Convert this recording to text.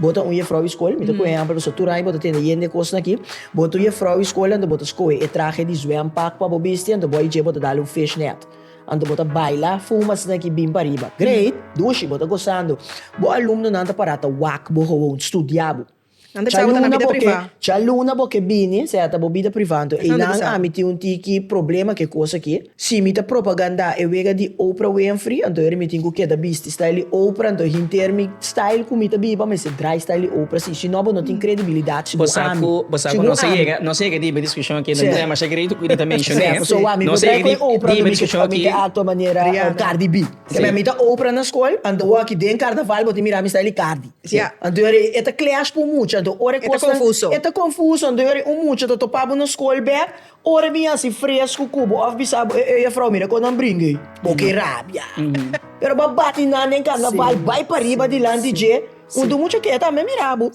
bota um juffrouw escola, me com exemplo, so tu rai bota tem yende coisa aqui, bota um juffrouw escola, ando bota escola, e traje de zwempak para bobiste, ando boy je bota dar um fishnet. Ando bota baila, fumas na que bim para riba. Great, dushi bota gostando. Bo aluno nanta parata wak bo gewoon studiabo. Anda sa na vida privada. C'è l'una che bini, se ata bobida privando e nan amiti un tiki problema che cosa che si mita propaganda e wega di Oprah Winfrey ando eri mi tingu che da bisti style Oprah ando hintermi style kumita biba mas dry style Oprah si nobo non tin credibilidade si Bosaku não sei que tipo discussão aqui no tema, mas querido cuida também mencionar. So ami Não sei que Oprah tipo discussão aqui. a tua maneira Cardi B. Se me mita Oprah na escola ando aqui den carnaval boti mira mi style Cardi. Ando eri eta clash por muito ora confuso. Eta confuso, ando eri muito to topabo na escola back, ora mi assim fresco cubo, of bisabo e a frau mira quando bringue, porque rabia. Pero babati na nem carnaval, vai para riba de lá DJ, onde muito que eta me mirabo.